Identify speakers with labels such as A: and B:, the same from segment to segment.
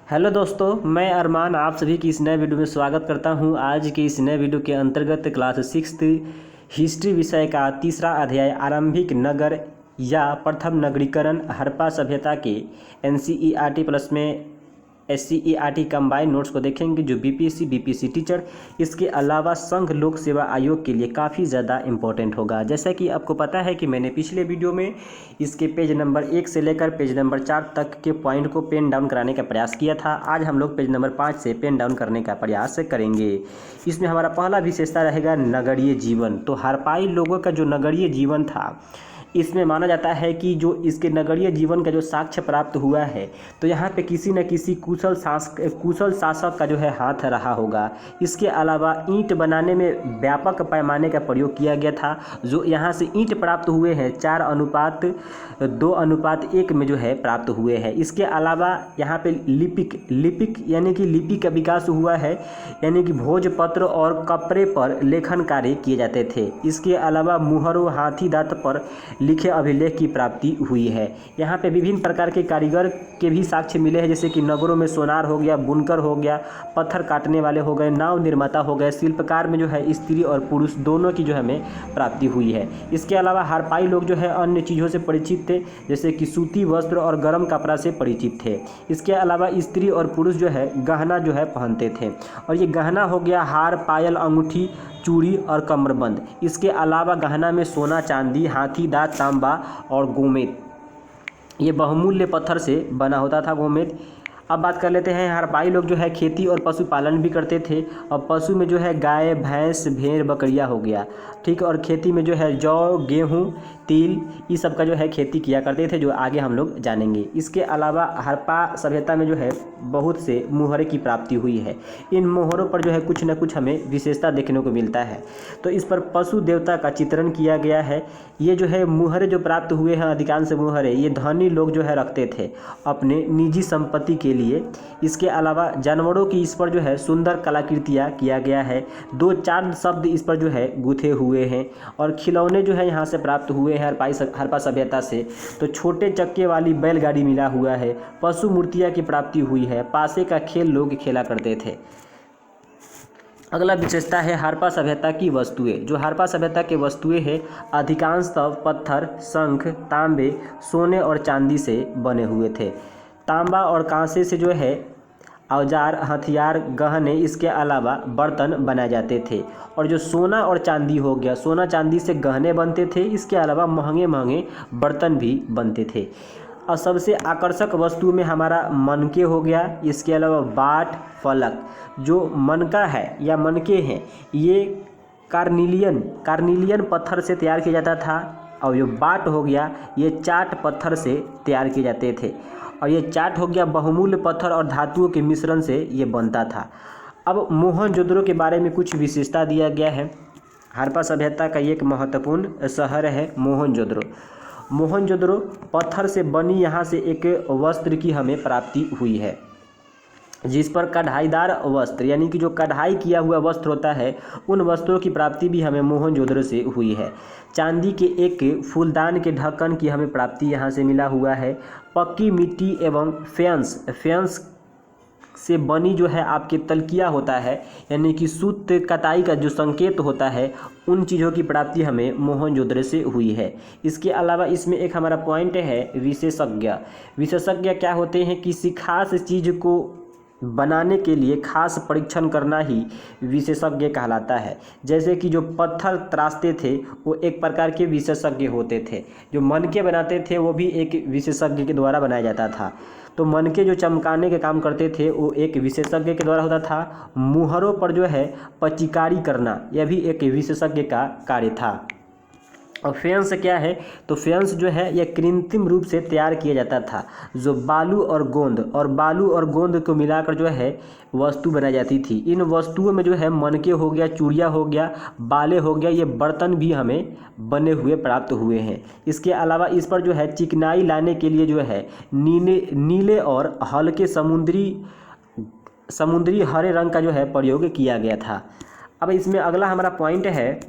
A: Hello दोस्तों, मैं अरमान आप सभी की इस नए वीडियो में स्वागत करता हूं। आज के इस नए वीडियो के अंतर्गत क्लास 6 हिस्ट्री विषय का तीसरा अध्याय आरंभिक नगर या प्रथम नगरीकरण हड़प्पा सभ्यता के एनसीईआरटी प्लस में एससीईआरटी कंबाइंड नोट्स को देखेंगे, जो बीपीएससी बीपीएससी टीचर इसके अलावा संघ लोक सेवा आयोग के लिए काफ़ी ज़्यादा इंपॉर्टेंट होगा। जैसा कि आपको पता है कि मैंने पिछले वीडियो में इसके पेज नंबर 1 से लेकर पेज नंबर 4 तक के पॉइंट को पेन डाउन कराने का प्रयास किया था। आज हम लोग पेज नंबर 5 से पेन डाउन करने का प्रयास करेंगे। इसमें हमारा पहला विशेषता रहेगा नगरीय जीवन। तो हड़प्पाई लोगों का जो नगरीय जीवन था, इसमें माना जाता है कि जो इसके नगरीय जीवन का जो साक्ष्य प्राप्त हुआ है, तो यहाँ पे किसी न किसी कुशल शासक का जो है हाथ रहा होगा। इसके अलावा ईंट बनाने में व्यापक पैमाने का प्रयोग किया गया था। जो यहाँ से ईंट प्राप्त हुए हैं 4:2:1 में जो है प्राप्त हुए हैं। इसके अलावा यहाँ पे लिपिक यानी कि लिपि का विकास हुआ है, यानी कि भोजपत्र और कपड़े पर लेखन कार्य किए जाते थे। इसके अलावा मुहरों, हाथी दांत पर लिखे अभिलेख की प्राप्ति हुई है। यहाँ पे विभिन्न प्रकार के कारीगर के भी साक्ष्य मिले हैं, जैसे कि नगरों में सोनार हो गया, बुनकर हो गया, पत्थर काटने वाले हो गए, नाव निर्माता हो गए, शिल्पकार में जो है स्त्री और पुरुष दोनों की जो है हमें प्राप्ति हुई है। इसके अलावा हड़प्पाई लोग जो है अन्य चीज़ों से परिचित थे, जैसे कि सूती वस्त्र और गर्म कपड़ा से परिचित थे। इसके अलावा स्त्री और पुरुष जो है गहना जो है पहनते थे, और ये गहना हो गया हार, पायल, अंगूठी, चूड़ी और कमरबंद। इसके अलावा गहना में सोना, चांदी, हाथी दांत, तांबा और गोमेद, ये बहुमूल्य पत्थर से बना होता था गोमेद। अब बात कर लेते हैं, हड़प्पाई लोग जो है खेती और पशुपालन भी करते थे, और पशु में जो है गाय, भैंस, भेड़, बकरियां हो गया, ठीक। और खेती में जो है जौ, गेहूं, तिल, ये सब का जो है खेती किया करते थे, जो आगे हम लोग जानेंगे। इसके अलावा हड़प्पा सभ्यता में जो है बहुत से मुहरे की प्राप्ति हुई है। इन मुहरों पर जो है कुछ न कुछ हमें विशेषता देखने को मिलता है। तो इस पर पशु देवता का चित्रण किया गया है। ये जो है मुहरे जो प्राप्त हुए हैं, अधिकांश मुहरे ये धनी लोग जो है रखते थे अपने निजी संपत्ति के लिए। इसके अलावा जानवरों की इस पर जो है सुंदर कलाकृतियाँ किया गया है। 2-4 शब्द इस पर जो है गुथे हुए हैं। और खिलौने जो है यहाँ से प्राप्त हुए हैं हड़प्पा सभ्यता से। तो छोटे चक्के वाली बैलगाड़ी मिला हुआ है, पशु मूर्तियाँ की प्राप्ति हुई है, पासे का खेल लोग खेला करते थे। अगला विशेषता है हड़प्पा सभ्यता की वस्तुएं। जो हड़प्पा सभ्यता के वस्तुएं हैं अधिकांशतः पत्थर, शंख, तांबे, सोने और चांदी से बने हुए थे। तांबा और कांसे से जो है औजार, हथियार, गहने, इसके अलावा बर्तन बनाए जाते थे। और जो सोना और चांदी हो गया, सोना चांदी से गहने बनते थे, इसके अलावा महंगे महंगे बर्तन भी बनते थे। और सबसे आकर्षक वस्तु में हमारा मनके हो गया, इसके अलावा बाट, फलक। जो मनका है या मनके हैं, ये कार्निलियन पत्थर से तैयार किया जाता था। और जो बाट हो गया, ये चाट पत्थर से तैयार किए जाते थे। और ये चाट हो गया बहुमूल्य पत्थर और धातुओं के मिश्रण से ये बनता था। अब मोहनजोदड़ो के बारे में कुछ विशेषता दिया गया है। हड़प्पा सभ्यता का एक महत्वपूर्ण शहर है मोहनजोदड़ो। मोहनजोदड़ो पत्थर से बनी यहाँ से एक वस्त्र की हमें प्राप्ति हुई है, जिस पर कढ़ाईदार वस्त्र यानी कि जो कढ़ाई किया हुआ वस्त्र होता है, उन वस्त्रों की प्राप्ति भी हमें मोहनजोदड़ो से हुई है। चांदी के एक फूलदान के ढक्कन की हमें प्राप्ति यहाँ से मिला हुआ है। पक्की मिट्टी एवं फेंस से बनी जो है आपके तलकिया होता है, यानी कि सूत कताई का जो संकेत होता है, उन चीज़ों की प्राप्ति हमें मोहनजोदड़ो से हुई है। इसके अलावा इसमें एक हमारा पॉइंट है विशेषज्ञ क्या होते हैं, किसी खास चीज़ को बनाने के लिए खास परीक्षण करना ही विशेषज्ञ कहलाता है। जैसे कि जो पत्थर तराशते थे वो एक प्रकार के विशेषज्ञ होते थे, जो मनके बनाते थे वो भी एक विशेषज्ञ के द्वारा बनाया जाता था। तो मनके जो चमकाने के काम करते थे वो एक विशेषज्ञ के द्वारा होता था। मुहरों पर जो है पचिकारी करना, यह भी एक विशेषज्ञ का कार्य था। और फेंस क्या है, तो फेंस जो है यह कृत्रिम रूप से तैयार किया जाता था, जो बालू और गोंद को मिलाकर जो है वस्तु बनाई जाती थी। इन वस्तुओं में जो है मनके हो गया, चूड़ियाँ हो गया, बाले हो गया, ये बर्तन भी हमें बने हुए प्राप्त हुए हैं। इसके अलावा इस पर जो है चिकनाई लाने के लिए जो है नीले और हल्के समुद्री हरे रंग का जो है प्रयोग किया गया था। अब इसमें अगला हमारा पॉइंट है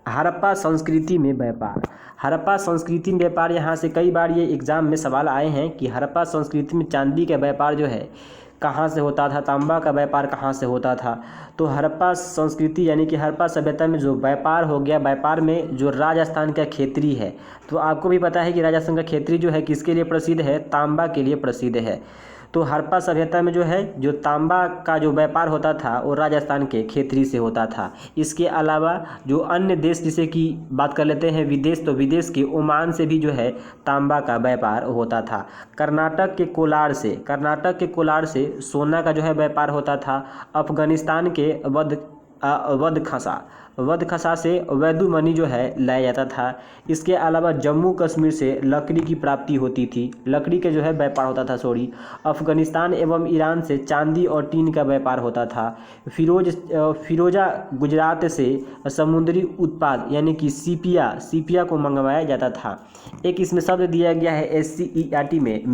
A: हड़प्पा संस्कृति में व्यापार। हड़प्पा संस्कृति में व्यापार, यहाँ से कई बार ये एग्जाम में सवाल आए हैं कि हड़प्पा संस्कृति में चांदी का व्यापार जो है कहाँ से होता था, तांबा का व्यापार कहाँ से होता था। तो हड़प्पा संस्कृति यानी कि हड़प्पा सभ्यता में जो व्यापार हो गया, व्यापार में जो राजस्थान का खेतरी है, तो आपको भी पता है कि राजस्थान का खेतरी जो है किसके लिए प्रसिद्ध है, तांबा के लिए प्रसिद्ध है। तो हड़प्पा सभ्यता में जो है जो तांबा का जो व्यापार होता था वो राजस्थान के खेतरी से होता था। इसके अलावा जो अन्य देश जैसे कि बात कर लेते हैं विदेश, तो विदेश के ओमान से भी जो है तांबा का व्यापार होता था। कर्नाटक के कोलार से सोना का जो है व्यापार होता था। अफगानिस्तान के वध खसा से वैदू मनी जो है लाया जाता था। इसके अलावा जम्मू कश्मीर से लकड़ी की प्राप्ति होती थी, लकड़ी के जो है व्यापार होता था। अफगानिस्तान एवं ईरान से चांदी और टीन का व्यापार होता था। फिरोजा गुजरात से समुद्री उत्पाद यानी कि सीपिया को मंगवाया जाता था। एक इसमें शब्द दिया गया है SCERT में,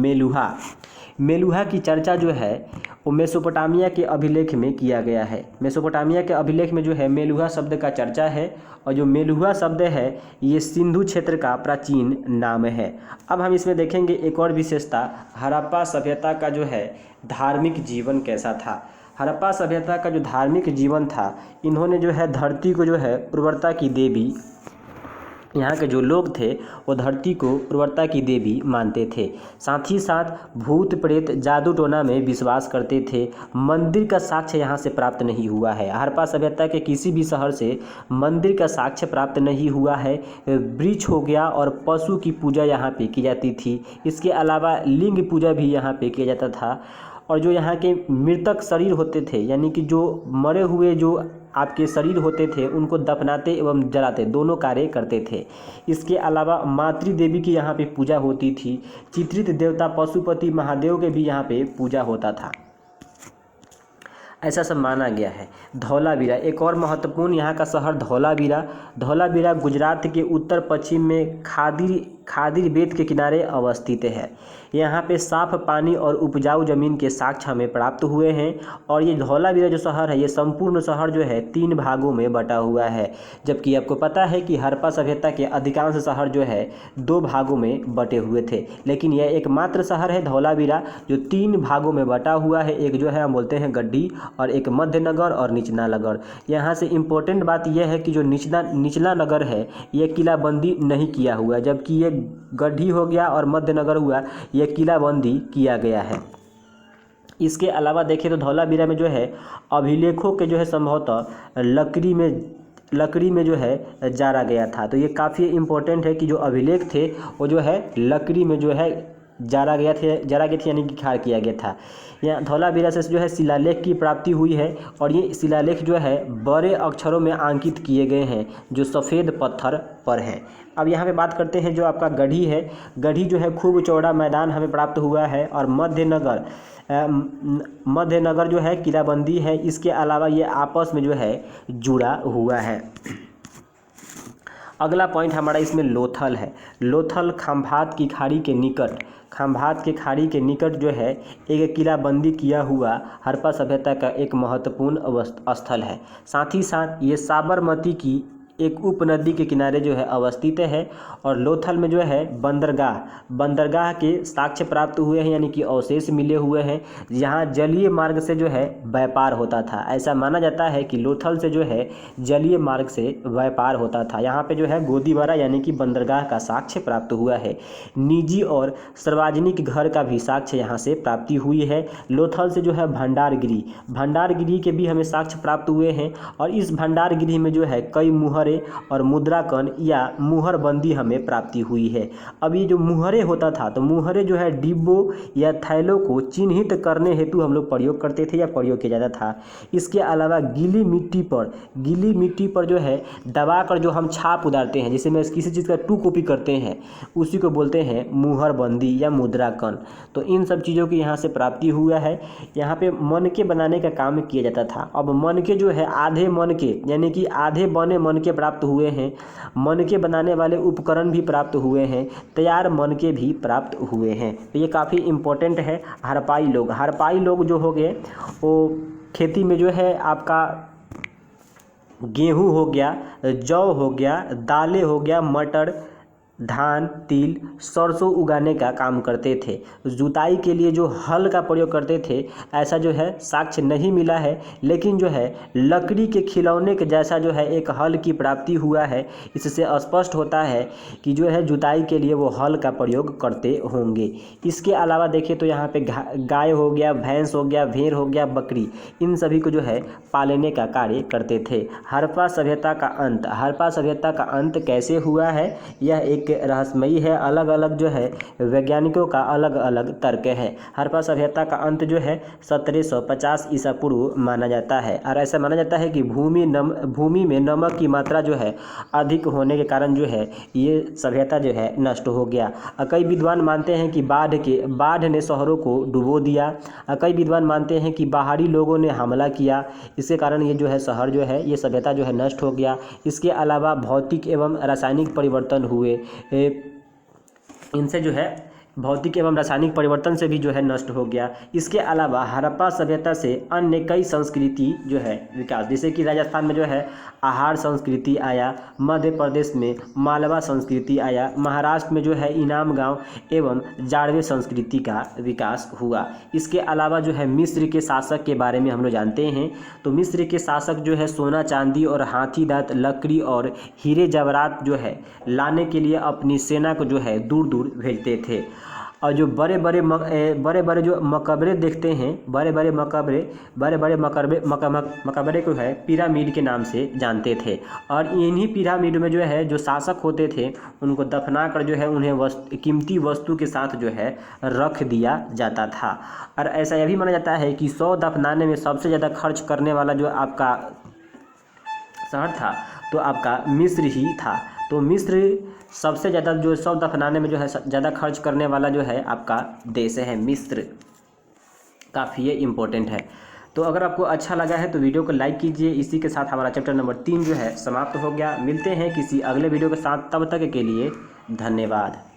A: मेलुहा की चर्चा जो है वो मेसोपोटामिया के अभिलेख में किया गया है। मेसोपोटामिया के अभिलेख में जो है मेलुहा शब्द का चर्चा है, और जो मेलुहा शब्द है ये सिंधु क्षेत्र का प्राचीन नाम है। अब हम इसमें देखेंगे एक और विशेषता, हड़प्पा सभ्यता का जो है धार्मिक जीवन कैसा था। हड़प्पा सभ्यता का जो धार्मिक जीवन था, इन्होंने जो है धरती को जो है उर्वरता की देवी, यहाँ के जो लोग थे वो धरती को उर्वरता की देवी मानते थे। साथ ही साथ भूत प्रेत जादू टोना में विश्वास करते थे। मंदिर का साक्ष्य यहाँ से प्राप्त नहीं हुआ है। हड़प्पा सभ्यता के किसी भी शहर से मंदिर का साक्ष्य प्राप्त नहीं हुआ है। वृक्ष हो गया और पशु की पूजा यहाँ पे की जाती थी। इसके अलावा लिंग पूजा भी यहाँ पे किया जाता था। और जो यहाँ के मृतक शरीर होते थे, यानी कि जो मरे हुए जो आपके शरीर होते थे, उनको दफनाते एवं जलाते दोनों कार्य करते थे। इसके अलावा मातृ देवी की यहाँ पे पूजा होती थी। चित्रित देवता पशुपति महादेव के भी यहाँ पे पूजा होता था, ऐसा सब माना गया है। धौलावीरा, एक और महत्वपूर्ण यहाँ का शहर धौलावीरा गुजरात के उत्तर पश्चिम में खादिर बेट के किनारे अवस्थित है। यहाँ पे साफ पानी और उपजाऊ जमीन के साक्ष्य हमें प्राप्त हुए हैं। और ये धौलावीरा जो शहर है, ये संपूर्ण शहर जो है 3 भागों में बटा हुआ है, जबकि आपको पता है कि हड़प्पा सभ्यता के अधिकांश शहर जो है 2 भागों में बटे हुए थे, लेकिन यह एकमात्र शहर है धौलावीरा जो 3 भागों में बटा हुआ है। एक जो है हम बोलते हैं गड्ढी, और एक मध्य नगर और निचला नगर। यहाँ से इम्पोर्टेंट बात यह है कि जो निचला नगर है ये किलाबंदी नहीं किया हुआ, जबकि ये गड्ढी हो गया और मध्य नगर हुआ, यह किलाबंदी किया गया है। इसके अलावा देखें तो धौलावीरा में जो है अभिलेखों के जो है संभवतः लकड़ी में जो है जारा गया था। तो ये काफ़ी इम्पोर्टेंट है कि जो अभिलेख थे वो जो है लकड़ी में जो है जारा गया थी यानी कि खार किया गया था। यहाँ धौलावीरा से जो है शिलालेख की प्राप्ति हुई है, और ये शिलालेख जो है बड़े अक्षरों में अंकित किए गए हैं जो सफ़ेद पत्थर पर हैं। अब यहाँ पे बात करते हैं जो आपका गढ़ी है। गढ़ी जो है खूब चौड़ा मैदान हमें प्राप्त हुआ है, और मध्य नगर जो है किलाबंदी है। इसके अलावा ये आपस में जो है जुड़ा हुआ है। अगला पॉइंट हमारा इसमें लोथल है। लोथल खंभात की खाड़ी के निकट जो है एक किलाबंदी किया हुआ हड़प्पा सभ्यता का एक महत्वपूर्ण स्थल है। साथ ही साथ ये साबरमती की एक उपनदी के किनारे जो है अवस्थित है। और लोथल में जो है बंदरगाह के साक्ष्य प्राप्त हुए हैं, यानी कि अवशेष मिले हुए हैं, यहाँ जलीय मार्ग से जो है व्यापार होता था। ऐसा माना जाता है कि लोथल से जो है जलीय मार्ग से व्यापार होता था। यहाँ पे जो है गोदीबारा यानी कि बंदरगाह का साक्ष्य प्राप्त हुआ है। निजी और सार्वजनिक घर का भी साक्ष्य यहाँ से प्राप्ति हुई है। लोथल से जो है भंडारगिरी के भी हमें साक्ष्य प्राप्त हुए हैं, और इस भंडारगिरी में जो है कई मुहर और मुद्राकन या मुहरबंदी हमें प्राप्ति हुई है। अब ये जो मुहरे होता था, तो मुहरे जो है डिब्बों या थैलों को चिन्हित करने हेतु हम लोग प्रयोग करते थे या प्रयोग किया जाता था। इसके अलावा गीली मिट्टी पर जो है दबाकर जो हम छाप उतारते हैं, जिसे में किसी चीज़ का 2 कॉपी करते हैं, उसी को बोलते हैं मुहरबंदी या मुद्राकन। तो इन सब चीज़ों की यहाँ से प्राप्ति हुआ है। यहाँ पे मनके बनाने का काम किया जाता था। अब मनके जो है आधे मनके यानी कि आधे बने मनके प्राप्त हुए हैं। मनके बनाने वाले उपकरण भी प्राप्त हुए हैं, तैयार मनके भी प्राप्त हुए हैं। तो ये काफ़ी इम्पोर्टेंट है। हड़प्पाई लोग जो हो गए वो खेती में जो है आपका गेहूँ हो गया, जौ हो गया, दालें हो गया, मटर, धान, तिल, सरसों उगाने का काम करते थे। जुताई के लिए जो हल का प्रयोग करते थे ऐसा जो है साक्ष्य नहीं मिला है, लेकिन जो है लकड़ी के खिलौने के जैसा जो है एक हल की प्राप्ति हुआ है। इससे स्पष्ट होता है कि जो है जुताई के लिए वो हल का प्रयोग करते होंगे। इसके अलावा देखिए तो यहाँ पे गाय हो गया, भैंस हो गया, भेड़ हो गया, बकरी, इन सभी को जो है पालने का कार्य करते थे। हड़प्पा सभ्यता का अंत, हड़प्पा सभ्यता का अंत कैसे हुआ है यह एक रहस्यमयी है। अलग अलग जो है वैज्ञानिकों का अलग अलग तर्क है। हड़प्पा सभ्यता का अंत जो है 1750 ईसा पूर्व माना जाता है, और ऐसा माना जाता है कि भूमि में नमक की मात्रा जो है अधिक होने के कारण जो है ये सभ्यता जो है नष्ट हो गया। कई विद्वान मानते हैं कि बाढ़ ने शहरों को डुबो दिया। कई विद्वान मानते हैं कि बाहरी लोगों ने हमला किया, इसके कारण ये जो है शहर जो है ये सभ्यता जो है नष्ट हो गया। इसके अलावा भौतिक एवं रासायनिक परिवर्तन हुए, इनसे जो है भौतिक एवं रासायनिक परिवर्तन से भी जो है नष्ट हो गया। इसके अलावा हड़प्पा सभ्यता से अन्य कई संस्कृति जो है विकास, जैसे कि राजस्थान में जो है आहार संस्कृति आया, मध्य प्रदेश में मालवा संस्कृति आया, महाराष्ट्र में जो है इनाम गांव एवं जाड़वे संस्कृति का विकास हुआ। इसके अलावा जो है मिस्र के शासक के बारे में हम लोग जानते हैं। तो मिस्र के शासक जो है सोना, चांदी और हाथी दांत, लकड़ी और हीरे जवाहरात जो है लाने के लिए अपनी सेना को जो है दूर दूर भेजते थे। और जो बड़े बड़े जो मकबरे देखते हैं, बड़े बड़े मकबरे को है पिरामिड के नाम से जानते थे। और इन्हीं पिरामिड में जो है जो शासक होते थे उनको दफना कर जो है उन्हें कीमती वस्तु के साथ जो है रख दिया जाता था। और ऐसा यह भी माना जाता है कि 100 दफनाने में सबसे ज़्यादा खर्च करने वाला जो आपका शहर था तो आपका मिस्र ही था। तो मिस्र सबसे ज़्यादा जो 100 दफनाने में जो है ज़्यादा खर्च करने वाला जो है आपका देश है मिस्र। काफ़ी ये इम्पोर्टेंट है। तो अगर आपको अच्छा लगा है तो वीडियो को लाइक कीजिए। इसी के साथ हमारा चैप्टर नंबर 3 जो है समाप्त हो गया। मिलते हैं किसी अगले वीडियो के साथ, तब तक के लिए धन्यवाद।